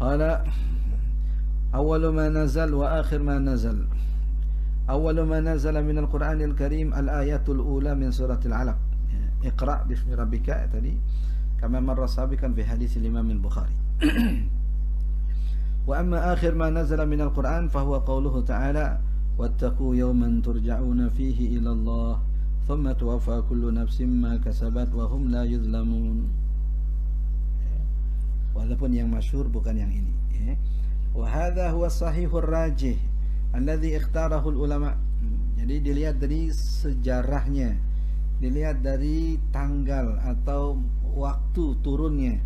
Qala awwalu ma nazal wa akhir ma nazal. Awwalu ma nazala min al-Qur'anil Karim al-ayatul ula min suratil Alaq. Iqra' bismi rabbika tadi kama marra sabiqan fi hadits Imam al-Bukhari. Wa amma akhir ma nazala min al-Qur'an fa huwa qawluhu ta'ala wattaqu yawman turja'una fihi ila Allah thumma tuwaffa kullu nafsin ma kasabat wa hum la yuzlamun. Walaupun yang masyhur bukan yang ini ya. Wa hadha huwa sahihur rajih alladhi ikhtarahu ulama. Jadi dilihat dari sejarahnya, dilihat dari tanggal atau waktu turunnya.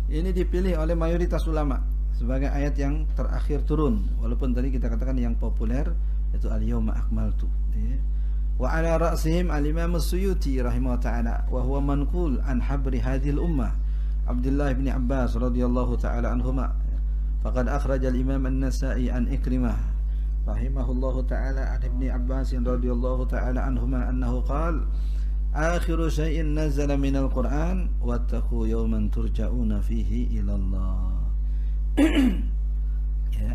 Ini dipilih oleh mayoritas ulama sebagai ayat yang terakhir turun. Walaupun tadi kita katakan yang populer itu al-yawma akmaltu ya. Wa ala ra'sihim al-imam as-Suyuti rahimahullah ta'ala wa huwa manqul an habri hadhil ummah Abdullah bin Abbas radhiyallahu ta'ala anhuma. Faqad akhraja al-imam an-Nasa'i an Ikrimah rahimahullahu ta'ala an Ibn Abbas radhiyallahu ta'ala anhuma annahu qala akhiru syai'in nazala minal Qur'an wattaqu yawman turja'una fihi ila Allah. Ya.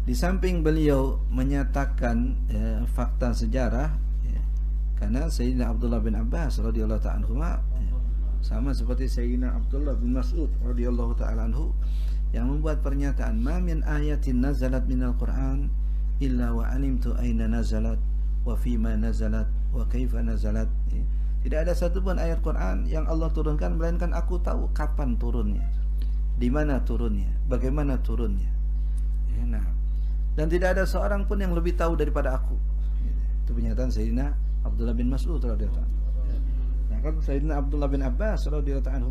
Di samping beliau menyatakan fakta sejarah ya, karena Sayyidina Abdullah bin Abbas radhiyallahu ta'ala anhuma ya, sama seperti Sayyidina Abdullah bin Mas'ud radhiyallahu ta'ala anhu yang membuat pernyataan ma min ayatin nazalat minal Qur'an illa wa alimtu aina nazalat wa fima nazalat wa kaifa nazalat ya. Tidak ada satupun ayat Quran yang Allah turunkan melainkan aku tahu kapan turunnya, di mana turunnya, bagaimana turunnya ya, nah. Dan tidak ada seorang pun yang lebih tahu daripada aku. Itu pernyataan Sayyidina Abdullah bin Mas'ud radhiyallahu anhu. Nah, kan Sayyidina Abdullah bin Abbas radhiyallahu anhu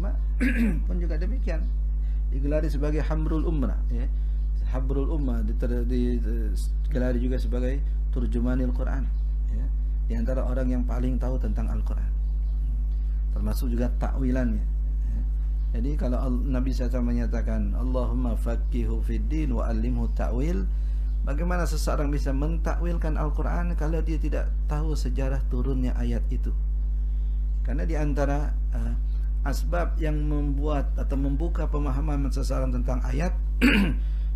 pun juga demikian. Digelari sebagai Hamrul Ummah ya. Habrul Ummah digelari juga sebagai Turjumanil Quran ya. Di antara orang yang paling tahu tentang Al-Quran, termasuk juga takwilannya ya. Jadi kalau Nabi SAW menyatakan Allahumma faqihu fid din wa allimhu ta'wil, bagaimana seseorang bisa mentakwilkan Al-Quran kalau dia tidak tahu sejarah turunnya ayat itu? Karena di antara asbab yang membuat atau membuka pemahaman seseorang tentang ayat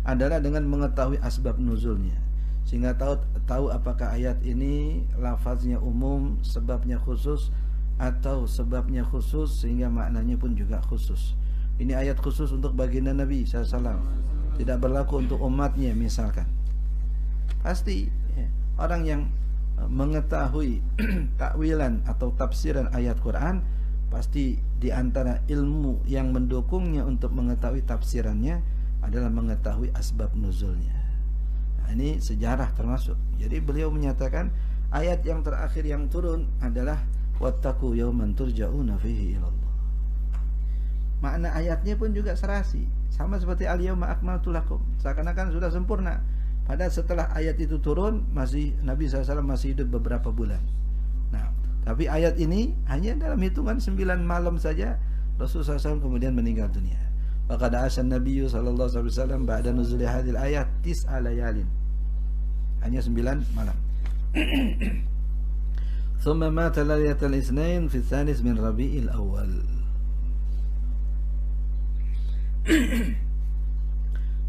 adalah dengan mengetahui asbab nuzulnya, sehingga tahu apakah ayat ini lafaznya umum, sebabnya khusus, atau sebabnya khusus sehingga maknanya pun juga khusus. Ini ayat khusus untuk baginda Nabi SAW, tidak berlaku untuk umatnya misalkan. Pasti ya, orang yang mengetahui takwilan atau tafsiran ayat Quran, pasti di antara ilmu yang mendukungnya untuk mengetahui tafsirannya adalah mengetahui asbab nuzulnya. Nah, ini sejarah termasuk. Jadi beliau menyatakan ayat yang terakhir yang turun adalah wattaqu yawman turja'una fihi ila Allah. Makna ayatnya pun juga serasi, sama seperti al-yawma akmaltu lakum, seakan-akan sudah sempurna. Padahal setelah ayat itu turun masih Nabi SAW masih hidup beberapa bulan. Nah, tapi ayat ini hanya dalam hitungan 9 malam saja Rasulullah SAW kemudian meninggal dunia. Faqad ashan Nabiyyu sallallahu alaihi wasallam ba'da nuzul hadhil ayat 9 layalin. Hanya 9 malam. Thumma mata laylatal itsnain fi tsalis min Rabi'il Awwal.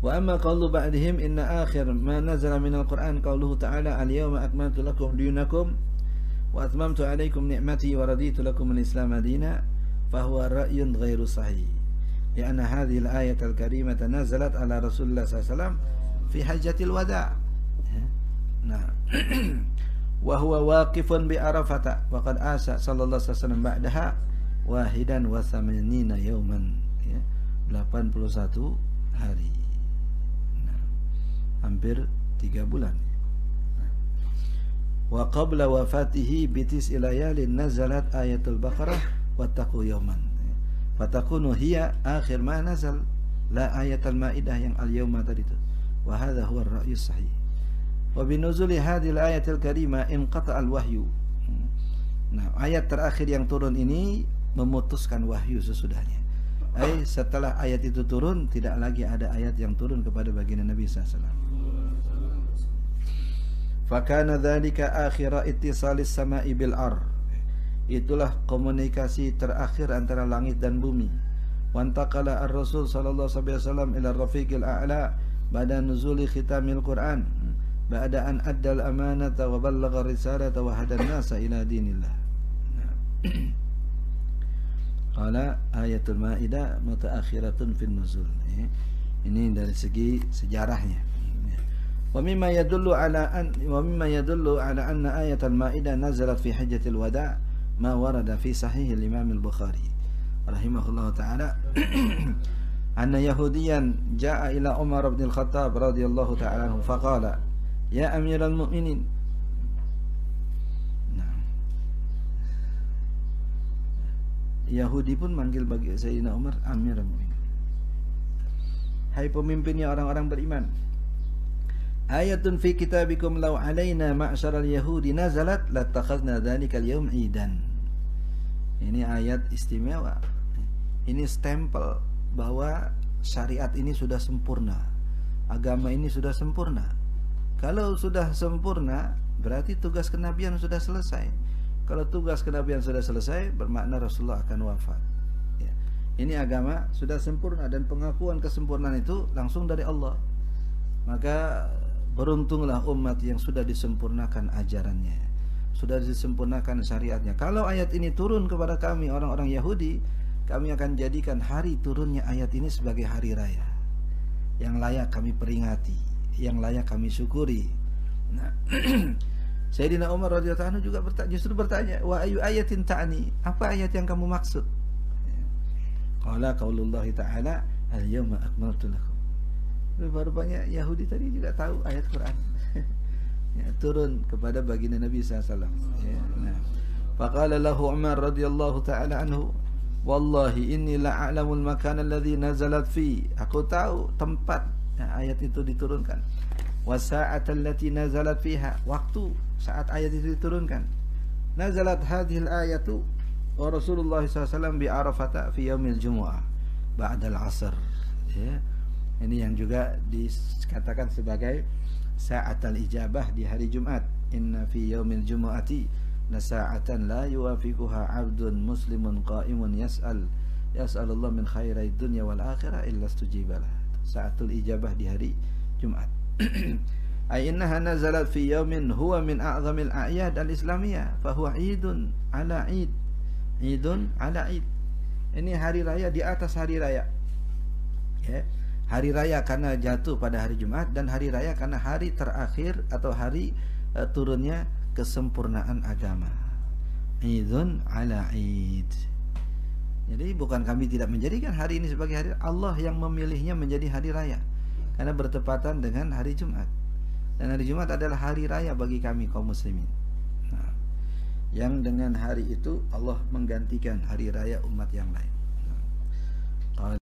Wa amma qawlu ba'dihim inna akhir ma nazala min al-Qur'an qawluhu ta'ala al-yawma akmaltu lakum dinakum wa atmamtu alaykum ni'mati wa raditu lakum al-Islam madina fa huwa ra'yun ghairu sahih. Lianna hadhihi al-ayat al-karimah nazalat ala Rasulullah SAW fi hajjatil wada'. Nah, wa huwa waqifun bi Arafah wa qad asa sallallahu alaihi wasallam ba'daha wahidan wa thamanina yawman ya, 81 hari. Nah, hampir 3 bulan. Wa qabla wafatihi bitis ilayalin nazalat ayatul Baqarah wattaqu yawman. Fatakunu hiya akhir ma nazal, la ayatul Maidah yang al-yawma tadi itu. Wa hadha huwa ar-ra'yu sahih. Wa binuzuli hadhihi al-ayatil karimah inqata al-wahyu. Nah, ayat terakhir yang turun ini memutuskan wahyu sesudahnya. Setelah ayat itu turun tidak lagi ada ayat yang turun kepada baginda Nabi sallallahu alaihi wasallam. Fakana dzalika akhira ittisalis sama'i bil ar. Itulah komunikasi terakhir antara langit dan bumi. وانتقل الرسول صلى الله عليه وسلم إلى الرفيق الأعلى بعد نزول ختام القرآن بعد أن أدى الأمانة وبلغ الرسالة وهدى الناس إلى دين الله. قال آية المائدة متأخرة في النزول. Ini dari segi sejarahnya. ومما يدل على أن آية المائدة نزلت في حجة الوداع ما ورد في صحيح الإمام البخاري رحمه الله تعالى أن يهوديا جاء إلى عمر بن الخطاب رضي الله تعالى عنه فقال يا أمير المؤمنين. Yahudi pun manggil bagi Sayyidina Umar Amirul Mukminin. Hai pemimpinnya orang-orang beriman. Ayatun fi kitabikum law alaina ma'syaral yahudi nazalat latakhadna dzalikal yawm idan. Ini ayat istimewa. Ini stempel bahwa syariat ini sudah sempurna. Agama ini sudah sempurna. Kalau sudah sempurna, berarti tugas kenabian sudah selesai. Kalau tugas kenabian sudah selesai, bermakna Rasulullah akan wafat. Ya. Ini agama sudah sempurna dan pengakuan kesempurnaan itu langsung dari Allah. Maka beruntunglah umat yang sudah disempurnakan ajarannya, sudah disempurnakan syariatnya. Kalau ayat ini turun kepada kami orang-orang Yahudi, kami akan jadikan hari turunnya ayat ini sebagai hari raya yang layak kami peringati, yang layak kami syukuri. Nah, Sayyidina Umar radhiyallahu anhu juga justru bertanya, wa ayu ayatin ta'ni? Apa ayat yang kamu maksud? Qala qaulullah ta'ala al-yawma akmaltu lakum. Rupanya Yahudi tadi juga tahu ayat Quran. Ya, turun kepada baginda Nabi SAW. Ya, nah. Faqala lahu Umar radhiyallahu ta'ala anhu, wallahi inni la'alamul makan alladhi nazalat fi. Aku tahu tempat ayat itu diturunkan. Wasa'at allati nazalat fiha, waktu saat ayat itu diturunkan. Nazalat hadhil ayatu wa Rasulullah SAW bi Arafah fi yaumil Jumu'ah ba'da al-'asr. Ya. Ini yang juga dikatakan sebagai saat al-ijabah di hari Jumat. Inna fi yaumil Jumu'ati la sa'atan la yuwafiquha 'abdun muslimun qa'imun yas'alullah min khairid dunya wal akhirah illa istujibalah. Saatul ijabah di hari Jumat. Ay innaha nazalat fi yaumin huwa min a'zamil a'yad al-islamiyah fa huwa 'idun 'ala 'id. 'Idun 'ala 'id. Ini hari raya di atas hari raya. Ya. Hari raya karena jatuh pada hari Jumat dan hari raya karena hari terakhir atau hari turunnya kesempurnaan agama. 'Idun 'ala 'id. Jadi bukan kami tidak menjadikan hari ini sebagai hari, Allah yang memilihnya menjadi hari raya karena bertepatan dengan hari Jumat. Dan hari Jumat adalah hari raya bagi kami kaum muslimin. Nah, yang dengan hari itu Allah menggantikan hari raya umat yang lain.